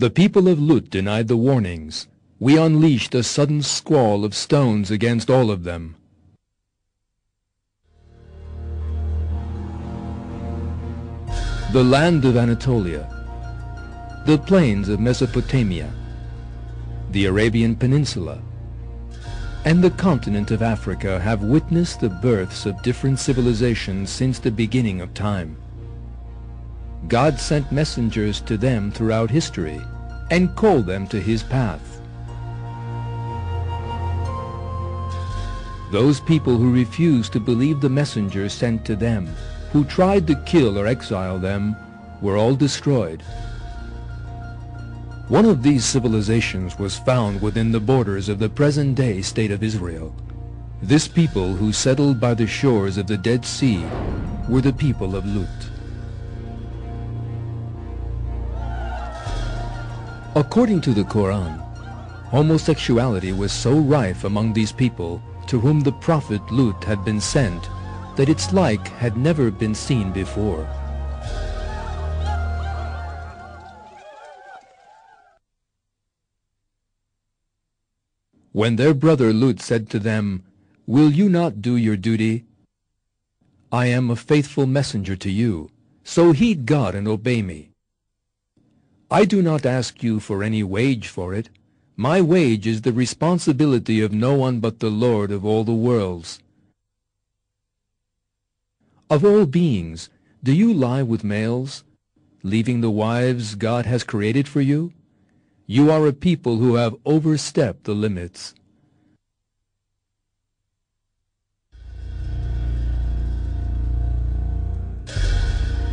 The people of Lut denied the warnings. We unleashed a sudden squall of stones against all of them. The land of Anatolia, the plains of Mesopotamia, the Arabian Peninsula, and the continent of Africa have witnessed the births of different civilizations since the beginning of time. God sent messengers to them throughout history and called them to his path. Those people who refused to believe the messengers sent to them, who tried to kill or exile them, were all destroyed. One of these civilizations was found within the borders of the present-day state of Israel. This people who settled by the shores of the Dead Sea were the people of Lut. According to the Quran, homosexuality was so rife among these people to whom the prophet Lut had been sent that its like had never been seen before. When their brother Lut said to them, "Will you not do your duty? I am a faithful messenger to you, so heed God and obey me. I do not ask you for any wage for it. My wage is the responsibility of no one but the Lord of all the worlds. Of all beings, do you lie with males, leaving the wives God has created for you? You are a people who have overstepped the limits."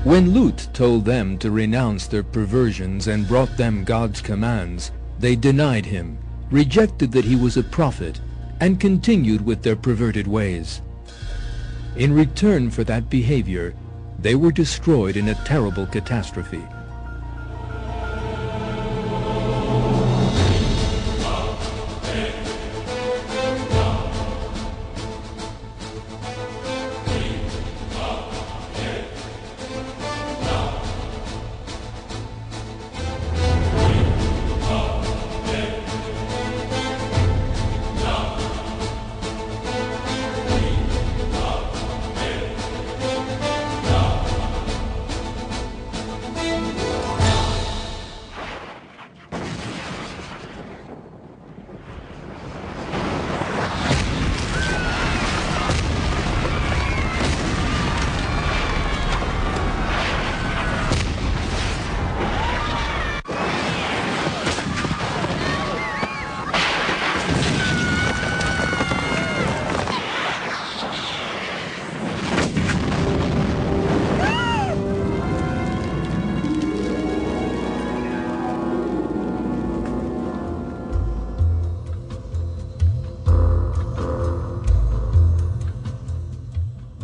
When Lut told them to renounce their perversions and brought them God's commands, they denied him, rejected that he was a prophet, and continued with their perverted ways. In return for that behavior, they were destroyed in a terrible catastrophe.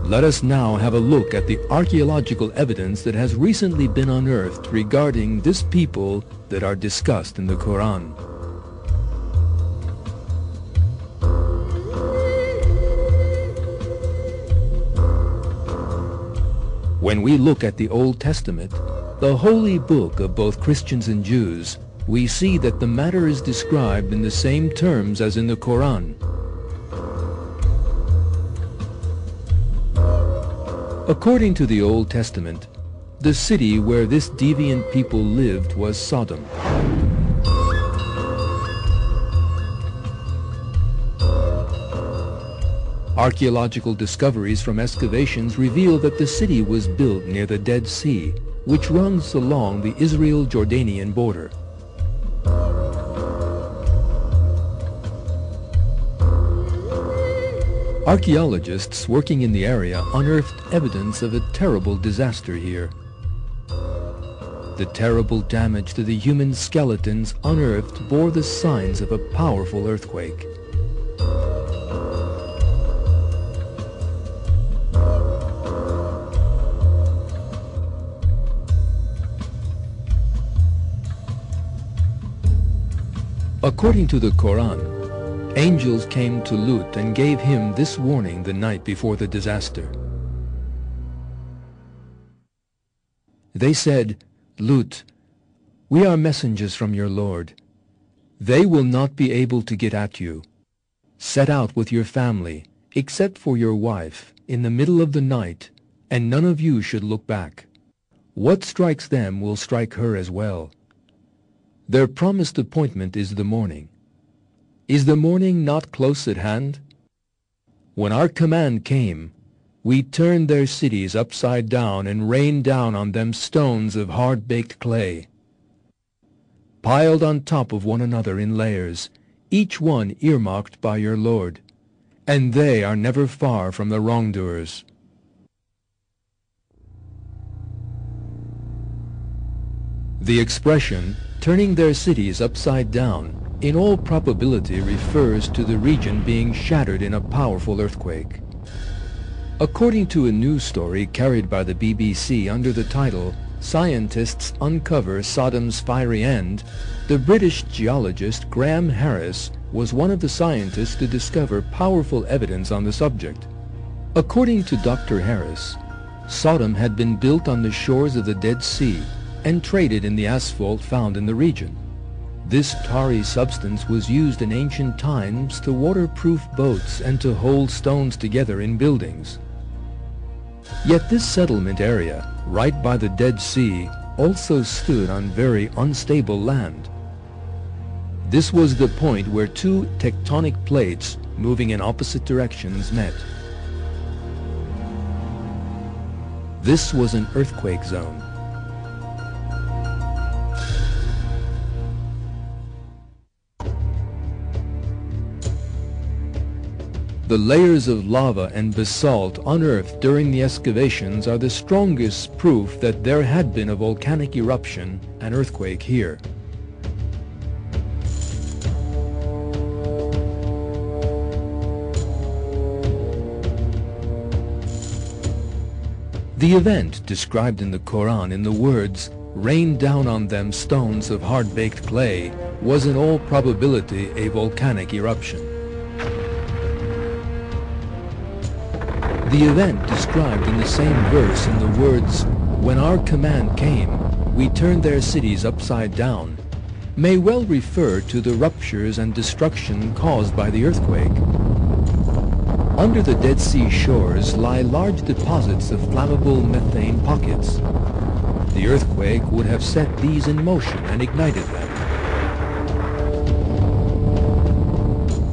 Let us now have a look at the archaeological evidence that has recently been unearthed regarding this people that are discussed in the Quran. When we look at the Old Testament, the holy book of both Christians and Jews, we see that the matter is described in the same terms as in the Quran. According to the Old Testament, the city where this deviant people lived was Sodom. Archaeological discoveries from excavations reveal that the city was built near the Dead Sea, which runs along the Israel-Jordanian border. Archaeologists working in the area unearthed evidence of a terrible disaster here. The terrible damage to the human skeletons unearthed bore the signs of a powerful earthquake. According to the Quran, angels came to Lut and gave him this warning the night before the disaster. They said, "Lut, "We are messengers from your Lord. They will not be able to get at you. Set out with your family, except for your wife, in the middle of the night, and none of you should look back. What strikes them will strike her as well. Their promised appointment is the morning. Is the morning not close at hand? When our command came, we turned their cities upside down and rained down on them stones of hard-baked clay, piled on top of one another in layers, each one earmarked by your Lord, and they are never far from the wrongdoers." The expression, "turning their cities upside down," in all probability refers to the region being shattered in a powerful earthquake. According to a news story carried by the BBC under the title, "Scientists Uncover Sodom's Fiery End," the British geologist Graham Harris was one of the scientists to discover powerful evidence on the subject. According to Dr. Harris, Sodom had been built on the shores of the Dead Sea and traded in the asphalt found in the region. This tarry substance was used in ancient times to waterproof boats and to hold stones together in buildings. Yet this settlement area, right by the Dead Sea, also stood on very unstable land. This was the point where two tectonic plates moving in opposite directions met. This was an earthquake zone. The layers of lava and basalt unearthed during the excavations are the strongest proof that there had been a volcanic eruption, an earthquake here. The event described in the Quran in the words, "rain down on them stones of hard-baked clay," was in all probability a volcanic eruption. The event described in the same verse in the words, "When our command came, we turned their cities upside down," may well refer to the ruptures and destruction caused by the earthquake. Under the Dead Sea shores lie large deposits of flammable methane pockets. The earthquake would have set these in motion and ignited them.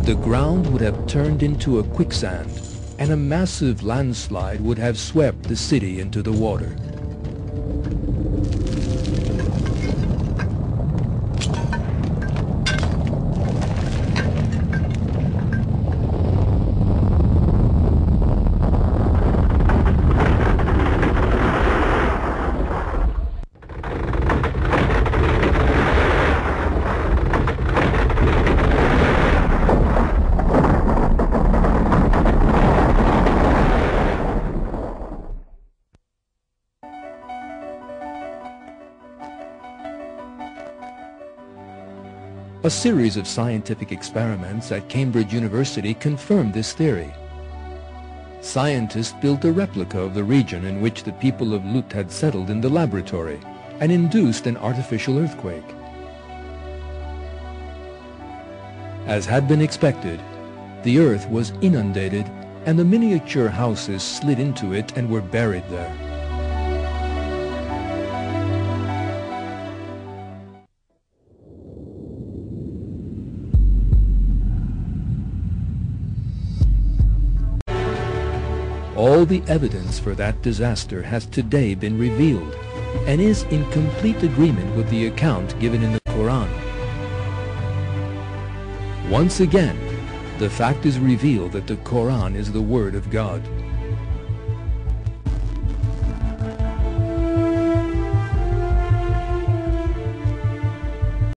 The ground would have turned into a quicksand, and a massive landslide would have swept the city into the water. A series of scientific experiments at Cambridge University confirmed this theory. Scientists built a replica of the region in which the people of Lut had settled in the laboratory and induced an artificial earthquake. As had been expected, the earth was inundated and the miniature houses slid into it and were buried there. All the evidence for that disaster has today been revealed and is in complete agreement with the account given in the Quran. Once again, the fact is revealed that the Quran is the Word of God.